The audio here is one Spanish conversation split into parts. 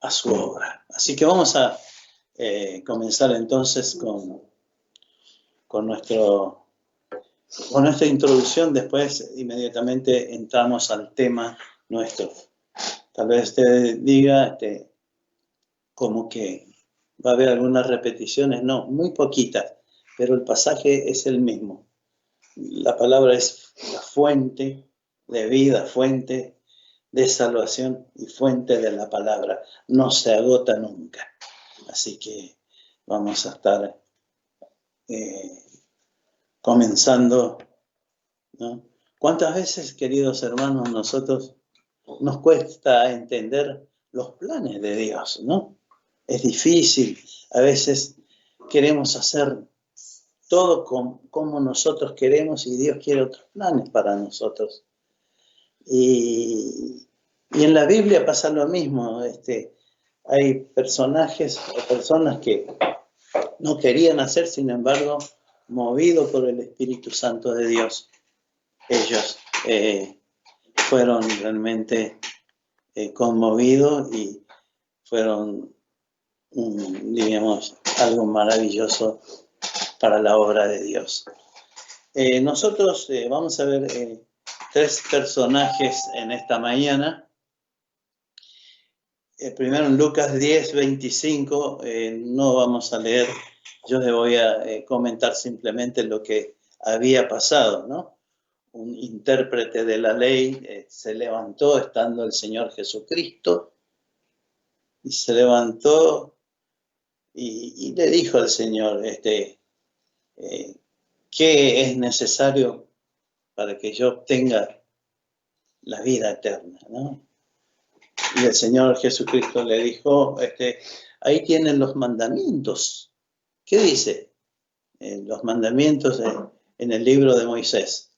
a su obra. Así que vamos a comenzar entonces con nuestra introducción. Después inmediatamente entramos al tema nuestro. Tal vez usted diga como que va a haber algunas repeticiones. No, muy poquitas, pero el pasaje es el mismo. La palabra es la fuente de vida, fuente de salvación y fuente de la palabra. No se agota nunca. Así que vamos a estar comenzando, ¿no? ¿Cuántas veces, queridos hermanos, nosotros nos cuesta entender los planes de Dios, ¿no? Es difícil. A veces queremos hacer todo como nosotros queremos y Dios quiere otros planes para nosotros. Y en la Biblia pasa lo mismo. Hay personajes o personas que no querían hacer, sin embargo, movidos por el Espíritu Santo de Dios, ellos fueron realmente conmovidos y fueron, diríamos, algo maravilloso para la obra de Dios. Nosotros vamos a ver 3 personajes en esta mañana. Primero en Lucas 10, 25, no vamos a leer, yo le voy a comentar simplemente lo que había pasado, ¿no? Un intérprete de la ley se levantó estando el Señor Jesucristo, y se levantó y le dijo al Señor, ¿qué es necesario para que yo obtenga la vida eterna, ¿no? Y el Señor Jesucristo le dijo, ahí tienen los mandamientos. ¿Qué dice? Los mandamientos en el libro de Moisés.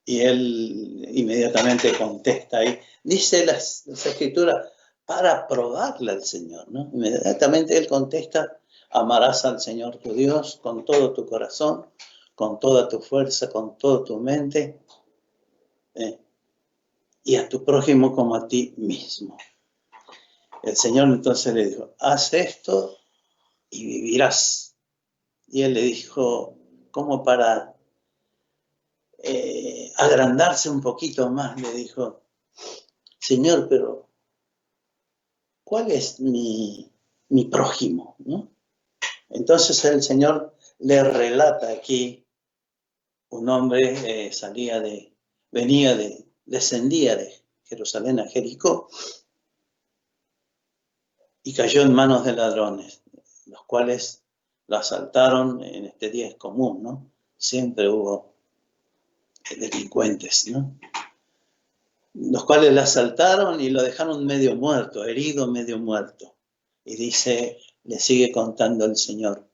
Y él inmediatamente contesta ahí. Dice las Escrituras para probarle al Señor, ¿no? Inmediatamente él contesta, amarás al Señor tu Dios con todo tu corazón, con toda tu fuerza, con toda tu mente, y a tu prójimo como a ti mismo. El Señor entonces le dijo, haz esto y vivirás. Y él le dijo, como para agrandarse un poquito más, le dijo, Señor, pero ¿cuál es mi prójimo, ¿no? Entonces el Señor le relata aquí, un hombre descendía de Jerusalén a Jericó y cayó en manos de ladrones, los cuales lo asaltaron. En este día es común, ¿no? Siempre hubo delincuentes, ¿no? Los cuales lo asaltaron y lo dejaron medio muerto, herido, medio muerto. Y dice, le sigue contando el Señor,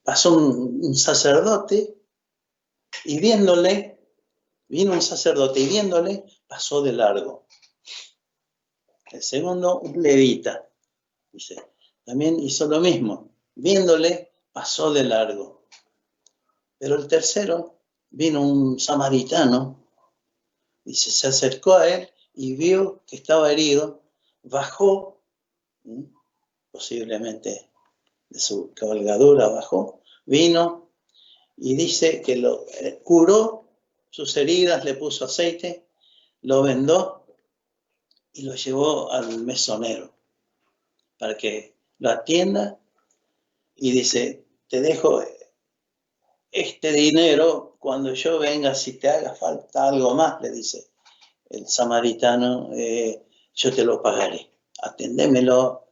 pasó un sacerdote y viéndole, vino un sacerdote y viéndole, pasó de largo. El segundo, un levita, dice, también hizo lo mismo, viéndole, pasó de largo. Pero el tercero, vino un samaritano, dice, se acercó a él y vio que estaba herido, bajó, posiblemente de su cabalgadura bajó, vino y dice que lo curó sus heridas, le puso aceite, lo vendó y lo llevó al mesonero para que lo atienda y dice, te dejo este dinero, cuando yo venga, si te haga falta algo más, le dice el samaritano, yo te lo pagaré, atendémelo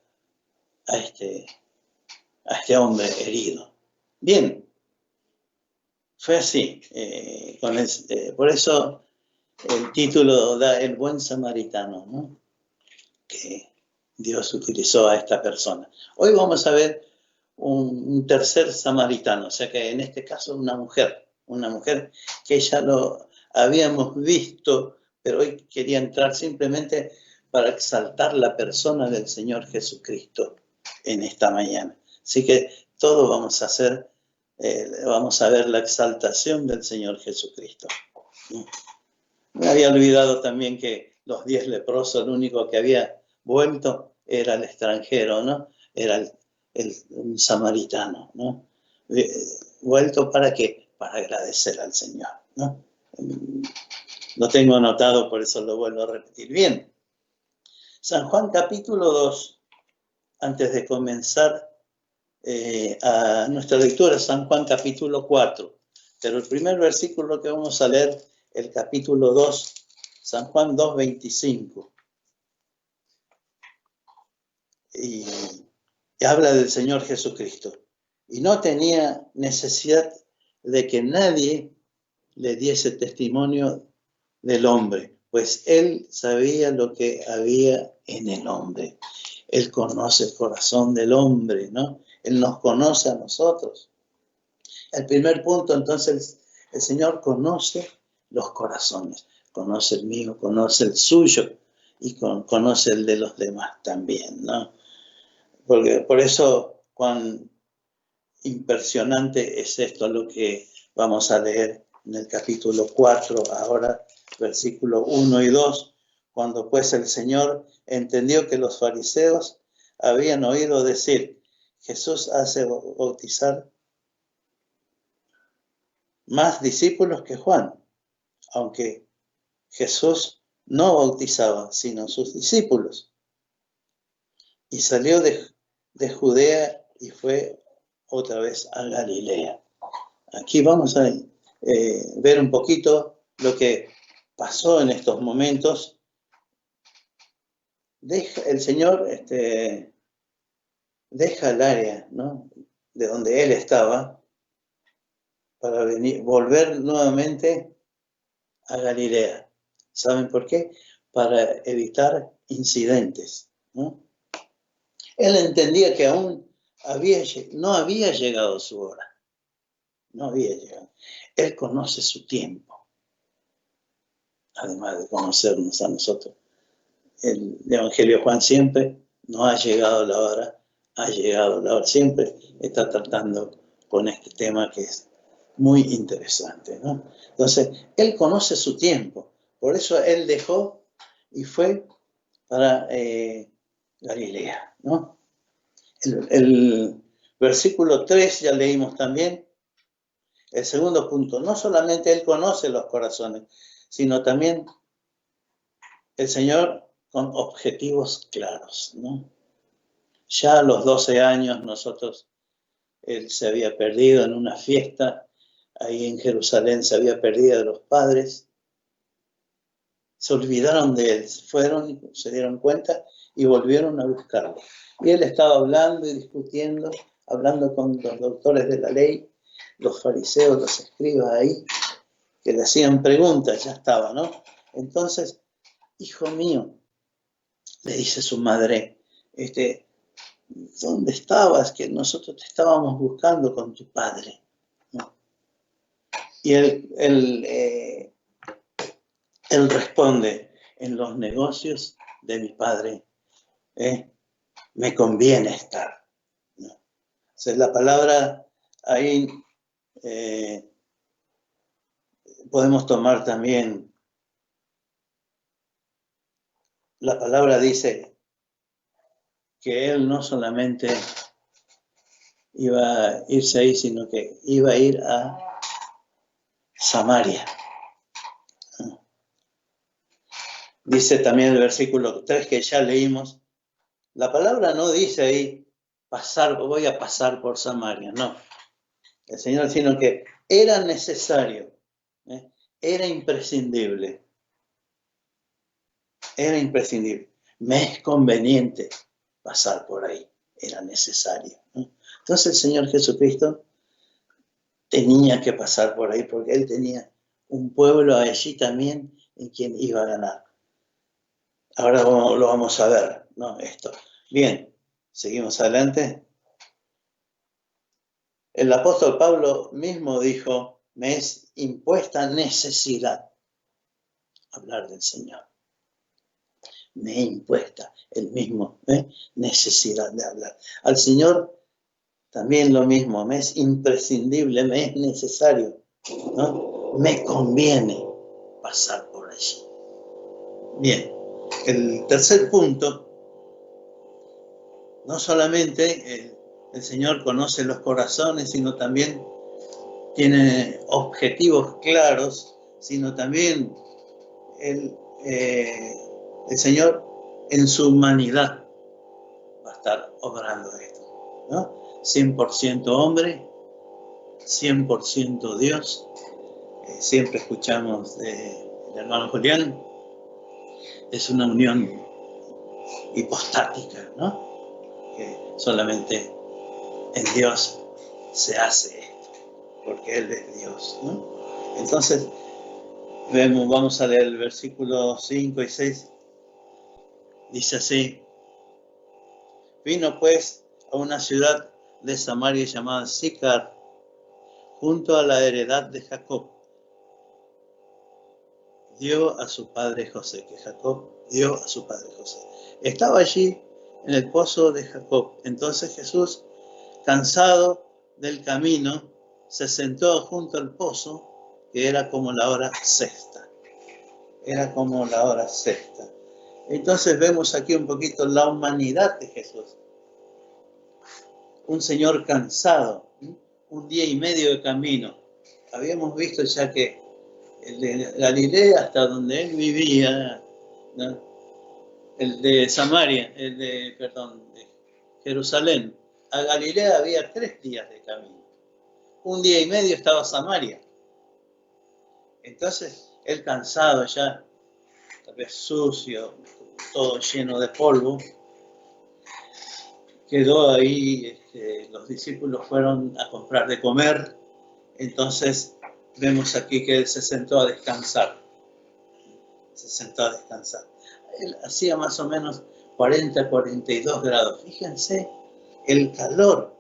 a este hombre herido. Bien, fue así. Por eso el título da El buen samaritano, ¿no? Que Dios utilizó a esta persona. Hoy vamos a ver un tercer samaritano, o sea que en este caso una mujer que ya lo habíamos visto, pero hoy quería entrar simplemente para exaltar la persona del Señor Jesucristo en esta mañana. Así que todos vamos a ver la exaltación del Señor Jesucristo. Me había olvidado también que los 10 leprosos, el único que había vuelto era el extranjero, ¿no? Era el samaritano, ¿no? Vuelto ¿para qué? Para agradecer al Señor, ¿no? Lo tengo anotado, por eso lo vuelvo a repetir. Bien, San Juan capítulo 2, antes de comenzar a nuestra lectura, San Juan capítulo 4, pero el primer versículo que vamos a leer, el capítulo 2, San Juan 2, 25. Y habla del Señor Jesucristo. Y no tenía necesidad de que nadie le diese testimonio del hombre, pues él sabía lo que había en el hombre. Él conoce el corazón del hombre, ¿no? Él nos conoce a nosotros. El primer punto, entonces, el Señor conoce los corazones. Conoce el mío, conoce el suyo y conoce el de los demás también, ¿no? Porque por eso, cuán impresionante es esto lo que vamos a leer en el capítulo 4, ahora versículo 1 y 2, cuando pues el Señor entendió que los fariseos habían oído decir, Jesús hace bautizar más discípulos que Juan, aunque Jesús no bautizaba, sino sus discípulos. Y salió de Judea y fue otra vez a Galilea. Aquí vamos a ver un poquito lo que pasó en estos momentos. El Señor deja el área, ¿no?, de donde Él estaba para volver nuevamente a Galilea. ¿Saben por qué? Para evitar incidentes, ¿no? Él entendía que aún no había llegado su hora. No había llegado. Él conoce su tiempo, además de conocernos a nosotros. El Evangelio de Juan siempre no ha llegado la hora, ha llegado la hora. Siempre está tratando con este tema que es muy interesante, ¿no? Entonces, él conoce su tiempo. Por eso él dejó y fue para Galilea, ¿no? El versículo 3 ya leímos también. El segundo punto, no solamente Él conoce los corazones, sino también el Señor con objetivos claros, ¿no? Ya a los 12 años Él se había perdido en una fiesta, ahí en Jerusalén se había perdido de los padres, se olvidaron de Él, fueron, se dieron cuenta y volvieron a buscarlo. Y Él estaba hablando y discutiendo, hablando con los doctores de la ley, los fariseos, los escribas ahí, que le hacían preguntas, ya estaba, ¿no? Entonces, hijo mío, le dice su madre, ¿dónde estabas? Que nosotros te estábamos buscando con tu padre, ¿no? Y él responde, en los negocios de mi padre me conviene estar, ¿no? O sea, la palabra ahí podemos tomar también, la palabra dice que él no solamente iba a irse ahí, sino que iba a ir a Samaria. Dice también el versículo 3 que ya leímos, la palabra no dice ahí, voy a pasar por Samaria, no. El Señor, sino que era necesario, era imprescindible. Me es conveniente pasar por ahí, era necesario, ¿no? Entonces el Señor Jesucristo tenía que pasar por ahí porque Él tenía un pueblo allí también en quien iba a ganar. Ahora lo vamos a ver, ¿no? Esto. Bien, seguimos adelante. El apóstol Pablo mismo dijo, me es impuesta necesidad hablar del Señor. Me es impuesta el mismo necesidad de hablar. Al Señor también lo mismo, me es imprescindible, me es necesario, ¿no? Me conviene pasar por allí. Bien, El tercer punto, no solamente el Señor conoce los corazones, sino también tiene objetivos claros, sino también el Señor en su humanidad va a estar obrando esto, ¿no? 100% hombre, 100% Dios. Siempre escuchamos del hermano Julián, es una unión hipostática, ¿no? Que solamente en Dios se hace esto, porque Él es Dios, ¿no? Entonces, vamos a leer el versículo 5 y 6. Dice así: vino pues a una ciudad de Samaria llamada Sicar, junto a la heredad de Jacob. Dio a su padre José, que Jacob dio a su padre José. Estaba allí en el pozo de Jacob. Entonces Jesús, cansado del camino, se sentó junto al pozo, que era como la hora sexta. Era como la hora sexta. Entonces vemos aquí un poquito la humanidad de Jesús. Un Señor cansado, un día y medio de camino. Habíamos visto ya que el de Galilea hasta donde él vivía, ¿no? El de Samaria, de Jerusalén, a Galilea había 3 días de camino. Un día y medio estaba Samaria. Entonces, él cansado ya, tal vez sucio, todo lleno de polvo, quedó ahí, los discípulos fueron a comprar de comer, entonces vemos aquí que él se sentó a descansar. Él hacía más o menos 40-42 grados. Fíjense el calor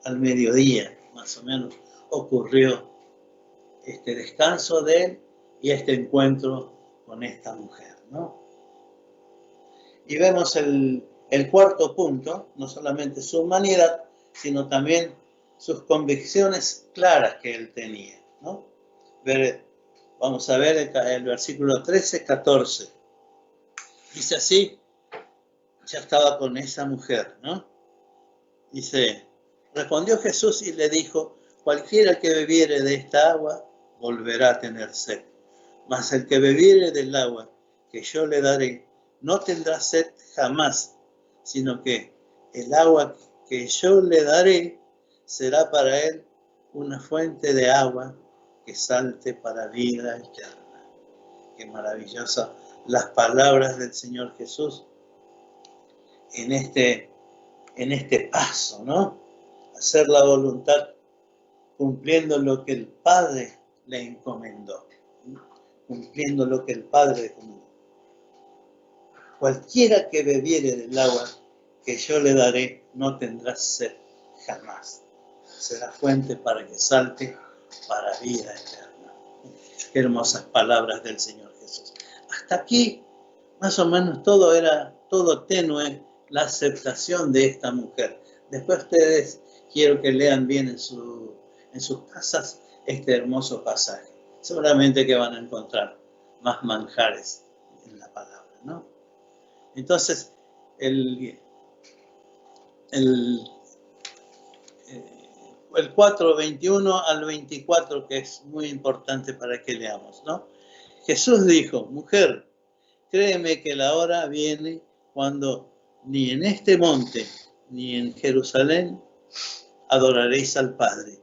al mediodía, más o menos, ocurrió este descanso de él y este encuentro con esta mujer, ¿no? Y vemos el cuarto punto, no solamente su humanidad, sino también sus convicciones claras que él tenía, ¿no? Vamos a ver el versículo 13-14. Dice así, ya estaba con esa mujer, ¿no? Dice, respondió Jesús y le dijo, cualquiera que bebiere de esta agua, volverá a tener sed. Mas el que bebiere del agua que yo le daré, no tendrá sed jamás, sino que el agua que yo le daré será para él una fuente de agua que salte para vida eterna. Qué maravillosa las palabras del Señor Jesús en este paso, ¿no? Hacer la voluntad cumpliendo lo que el Padre le encomendó. Cumpliendo lo que el Padre le encomendó. Cualquiera que bebiere del agua que yo le daré no tendrá sed jamás. Será fuente para que salte para vida eterna. Qué hermosas palabras del Señor Jesús. Hasta aquí, más o menos, todo tenue la aceptación de esta mujer. Después ustedes quiero que lean bien en sus casas este hermoso pasaje. Seguramente que van a encontrar más manjares en la palabra, ¿no? Entonces, el 4, 21 al 24, que es muy importante para que leamos, ¿no? Jesús dijo, mujer, créeme que la hora viene cuando ni en este monte ni en Jerusalén adoraréis al Padre.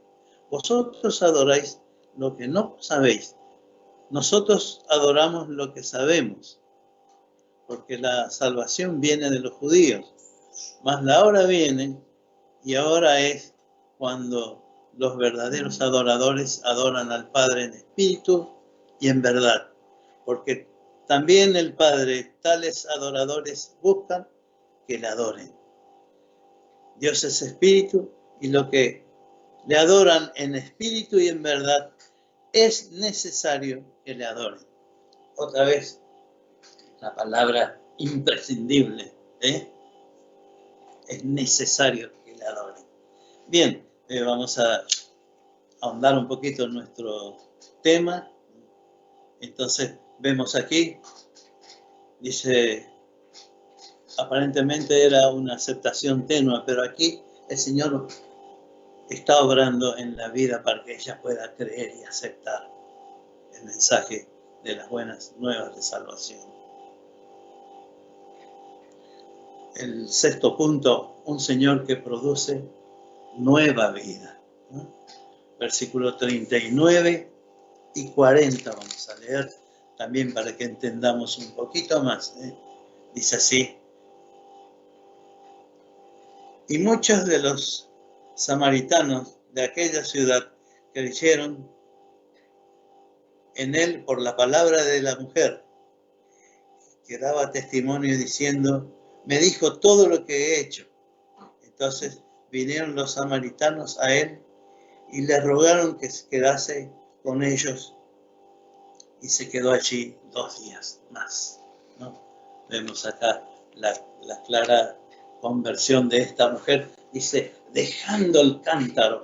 Vosotros adoráis lo que no sabéis. Nosotros adoramos lo que sabemos, porque la salvación viene de los judíos. Mas la hora viene, y ahora es cuando los verdaderos adoradores adoran al Padre en espíritu y en verdad. Porque también el Padre, tales adoradores buscan que le adoren. Dios es espíritu, y lo que le adoran en espíritu y en verdad es necesario que le adoren. Otra vez, la palabra imprescindible, ¿eh? Es necesario que le adoren. Bien, vamos a ahondar un poquito en nuestro tema. Entonces, vemos aquí, Dice, aparentemente era una aceptación tenue, pero aquí el Señor está obrando en la vida para que ella pueda creer y aceptar el mensaje de las buenas nuevas de salvación. El sexto punto, un Señor que produce nueva vida, ¿no? Versículos 39 y 40 vamos a leer también para que entendamos un poquito más. Dice así: y muchos de los samaritanos de aquella ciudad creyeron en él por la palabra de la mujer, que daba testimonio diciendo, me dijo todo lo que he hecho. Entonces vinieron los samaritanos a él y le rogaron que se quedase con ellos, y se quedó allí 2 días más, ¿no? Vemos acá la clara conversión de esta mujer. Dice, dejando el cántaro,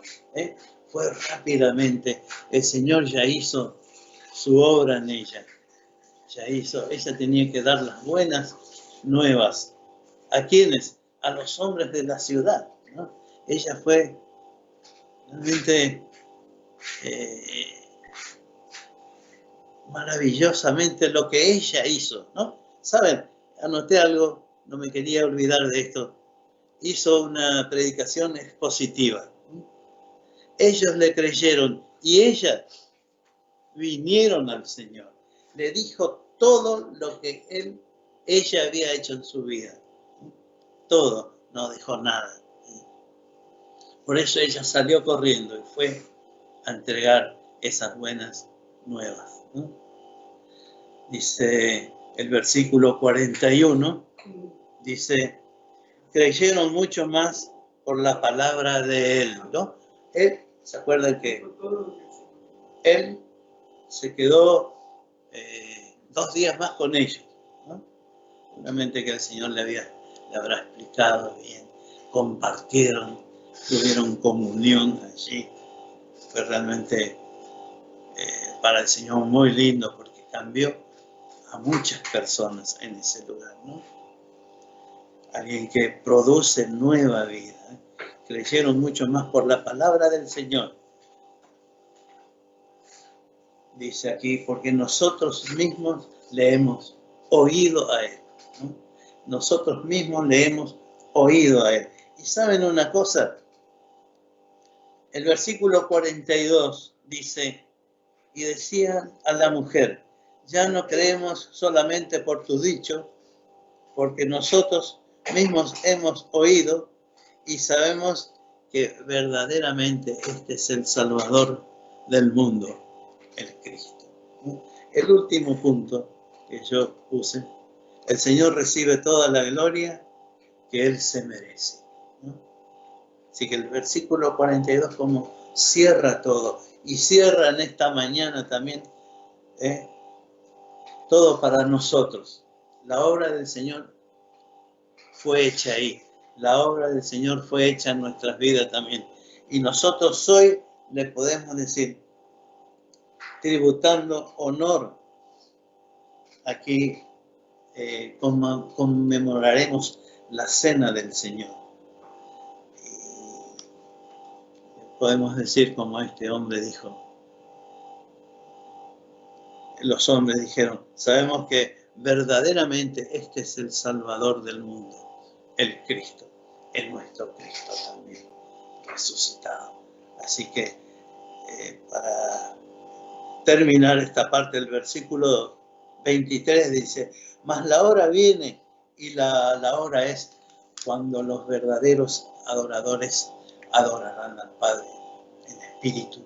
fue rápidamente. El Señor ya hizo su obra en ella. Ella tenía que dar las buenas nuevas. ¿A quiénes? A los hombres de la ciudad, ¿no? Ella fue realmente maravillosamente lo que ella hizo, ¿no? ¿Saben? Anoté algo, no me quería olvidar de esto. Hizo una predicación expositiva. Ellos le creyeron y ella vinieron al Señor. Le dijo todo lo que ella había hecho en su vida. Todo, no dejó nada. Por eso ella salió corriendo y fue a entregar esas buenas nuevas, ¿no? Dice el versículo 41, dice, creyeron mucho más por la palabra de él, ¿no? Él, ¿se acuerdan que él se quedó 2 días más con ellos, ¿no? Seguramente que el Señor le habrá explicado bien, compartieron, tuvieron comunión allí. Fue realmente para el Señor muy lindo porque cambió a muchas personas en ese lugar, ¿no? Alguien que produce nueva vida. Creyeron mucho más por la palabra del Señor. Dice aquí, porque nosotros mismos le hemos oído a Él, ¿no? Nosotros mismos le hemos oído a Él. Y ¿saben una cosa? El versículo 42 dice, y decían a la mujer, ya no creemos solamente por tu dicho, porque nosotros mismos hemos oído y sabemos que verdaderamente este es el Salvador del mundo, el Cristo. El último punto que yo puse, el Señor recibe toda la gloria que Él se merece, ¿no? Así que el versículo 42 como cierra todo, y cierra en esta mañana también todo para nosotros. La obra del Señor fue hecha ahí. La obra del Señor fue hecha en nuestras vidas también. Y nosotros hoy le podemos decir, tributando honor, aquí conmemoraremos la cena del Señor. Y podemos decir como este hombre dijo, los hombres dijeron, sabemos que verdaderamente este es el Salvador del mundo, el Cristo, es nuestro Cristo también, resucitado. Así que para terminar esta parte del versículo 23 dice, mas la hora viene y la hora es cuando los verdaderos adoradores adorarán al Padre en espíritu